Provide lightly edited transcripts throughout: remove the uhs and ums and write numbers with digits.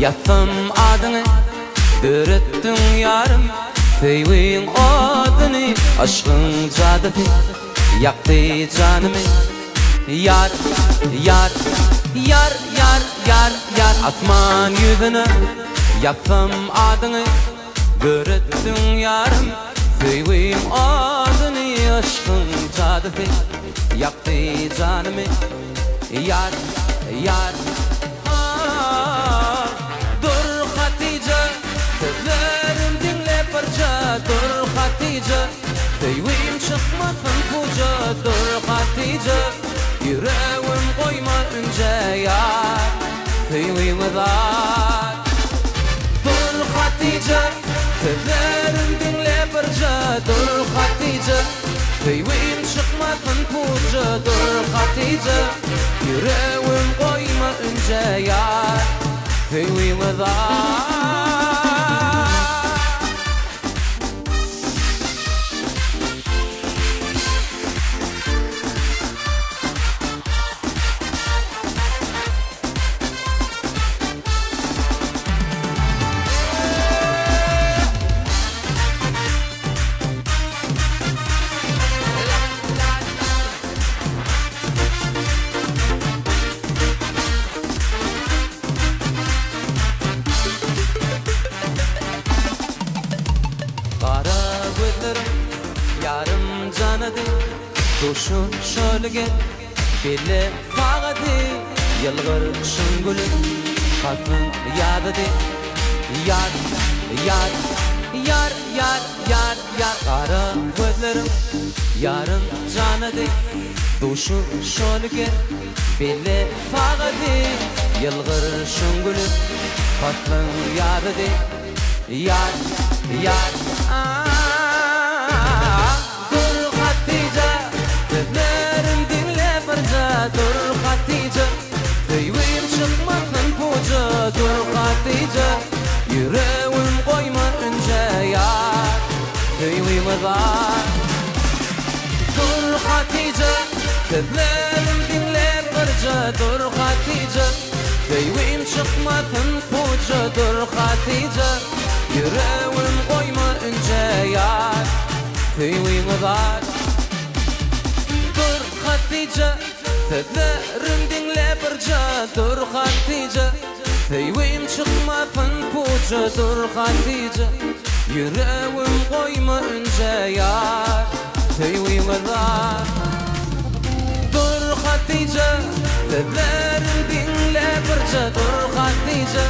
Yatsam adyny döretdiň ýarym, seýwiň oduny, aşkyň jadyny ýakdy janymy. Yar, yar, yar, yar, yar, yar, asman ýüzüne yatsam adyny döretdiň ýarym, seýwiň oduny, aşkyň jadyny ýakdy janymy. Yar, yar, dur Hatice, sözlerim dinle parça. Dur Hatice, seýwim çykmasyn puja. Dur Hatice, yüreğim koyma önce yar, seýwim zat. Dur Hatice, sözlerim dinle parça. Dur Hatice, seýwim çykmasyn puja. Dur Hatice, yüreğim koyma önce yar, seýwim zat. Yarım canadı, duşun şölge, bile fağadı, yılgır şıngülü, kalbin yadıdı. Yar, yar, yar, yar, yar, yar, kara gözlerim, yarım canadı, duşun şölge, bile fağadı, yılgır şıngülü, kalbin yadıdı. Yar, yar, dur Hatice, seýwim çykmasyn puja. Dur Hatice, yüreğim koyma önce yar, seýwim zat. Dur Hatice, sözlerim dinle parça. Dur Hatice, seýwim çykmasyn puja. Dur Hatice, yüreğim koyma önce yar, seýwim zat. Dur Hatice, sözlerim dinle parça. Dur Hatice, seýwim çykmasyn puja. Dur Hatice, yüreğim koyma önce yar, seýwim zat. Dur Hatice, sözlerim dinle parça. Dur Hatice,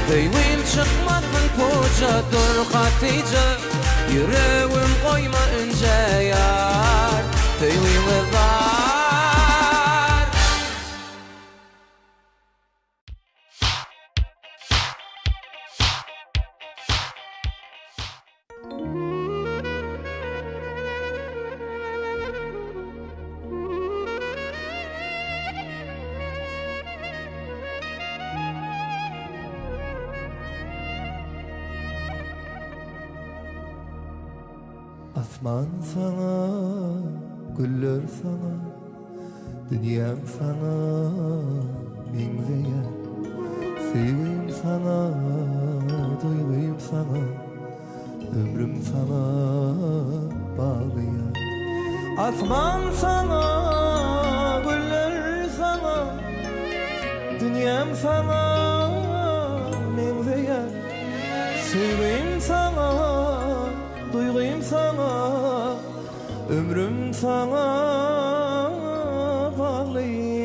seýwim çykmasyn puja. Dur Hatice, yüreğim koyma önce yar, seýwim zat. Asman sana, güller sana, dünyam sana, mengzeýär. Seýwim sana, duýgym sana, ömrüm sana baglyýar. Asman sana, güller sana, dünyam sana, mengzeýär. Seýwim sana, duýgym sana, ömrüm sana baglyýar.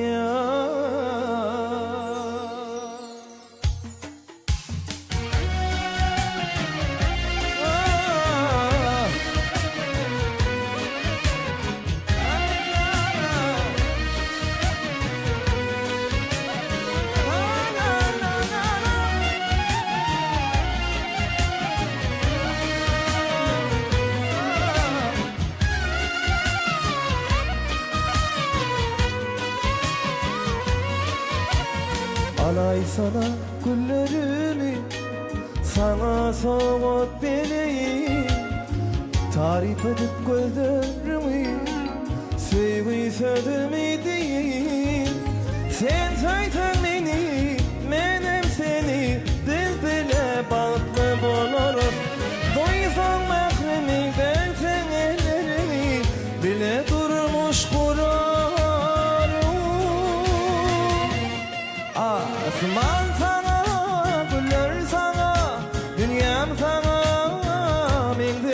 Alay sana güllerimi, sana soğuk beleyim. Tarif edip gözlerimi, sevgi sözüm idiyim. Sen saysan beni, menem seni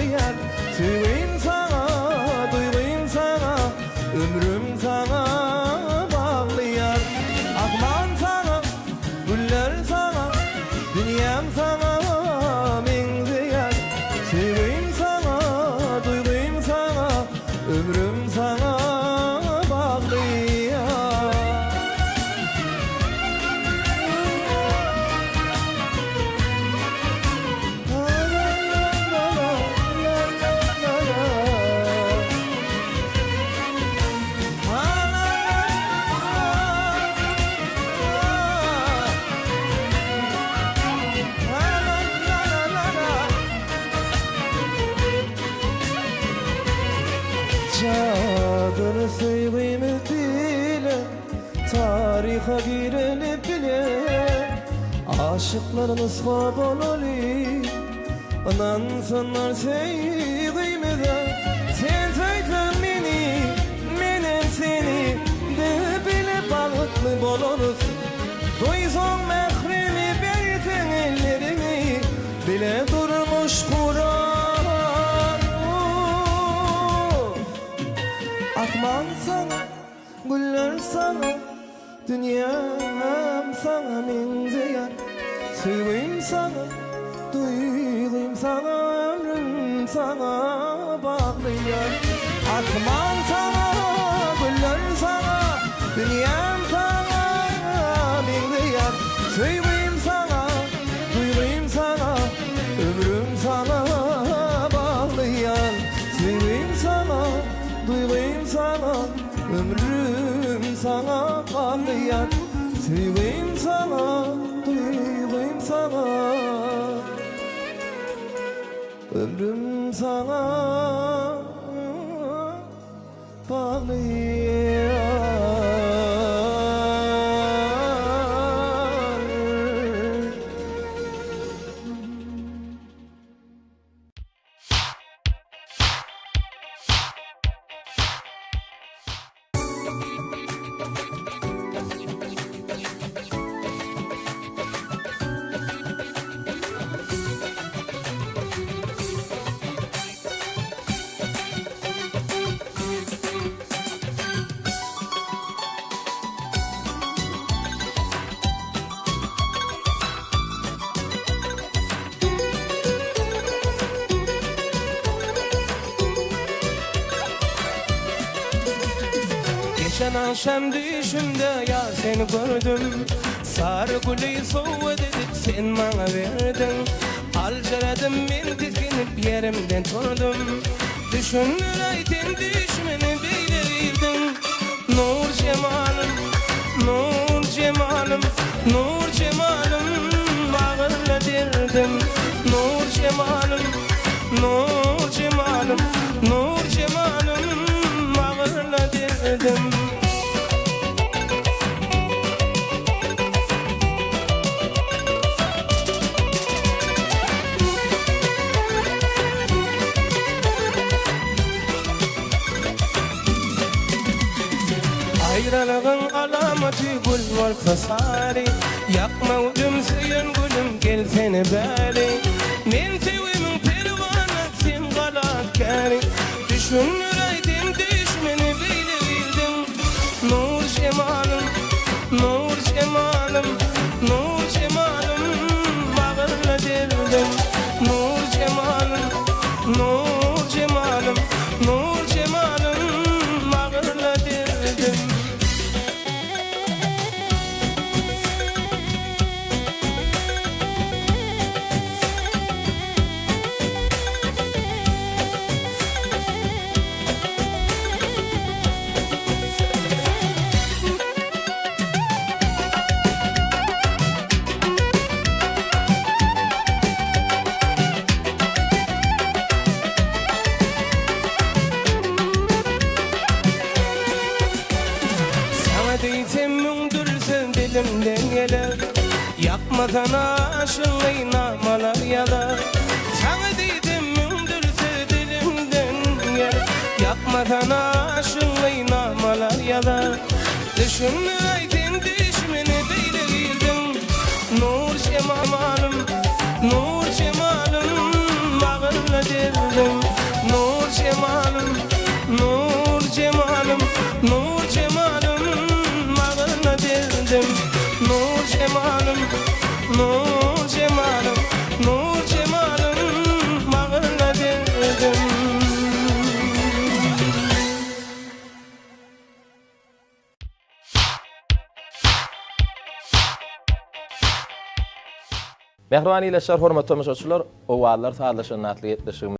yar. Seveyim sana, duyguyum sana, ömrüm sana bağlı yar. Akman sana, güller sana, dünyam sana mengze yar. Seveyim sana, duyguyum sana, ömrüm sana bağlı yar. Cadını sevgimiz bile tarihe girilip bile aşıkların ıskap olalı anansınlar sevgimize. Sen saydın beni, menem seni de bile balıklı boloruz. Duysan mehremi bersen ellerimi bile durmuş Kur'an. Akman sana, güller sana, dünyam sana mengze yar. Seveyim sana, duyguyum sana, ömrüm sana bağlı yar. Akman sana, güller sana, dünyam sana mengze yar. Seveyim sana, duyguyum sana, ömrüm sana bağlı yar. Seveyim sana, duyguyum sana, ömrüm sana bağlı yar. Seveyim sana, duyguyum sana, ömrüm sana bağlı yar. Geçen akşam düşümde ya seni gördüm. Sarı gülü soğudu edip sen bana verdin. Alçaladım ben titkinip yerimden turdum. Düşünür ayten düşmeni bilirdim. Nur cemalım, nur cemalım, nur cemalım bağırla derdim. Nur cemalım, nur cemalım, nur cemalım bağırla derdim. Ayrılığın alameti gül var fasari. Yakma ucum suyun gülüm gel seni bari. Men sevimin pervana sen galatkari. Düşünür aydım düşmeni bilirdim. Nur cemalım, nur cemalım, nur cemalım bağırla derdim. Nur cemalım, nur cemalım, nur cemalım bağırla derdim. Dilimden gelir yapmadan aşığın namalar yalar. Sana dedim mündürse dilimden gelir yapmadan aşığın namalar yalar. Düşünme aydın düşmeni bilirdim. Nur cemalım, nur cemalım bağırla bağırla derdim. Nur cemalım, nur cemalım, nur cemalım, bağırla derdim. Nur cemalım, nur cemalım, nur cemalım, bağırla derdim. Mehriban ýyleşler, hormatly tamaşaçylar, owallar sazlaşan natly ýetleşik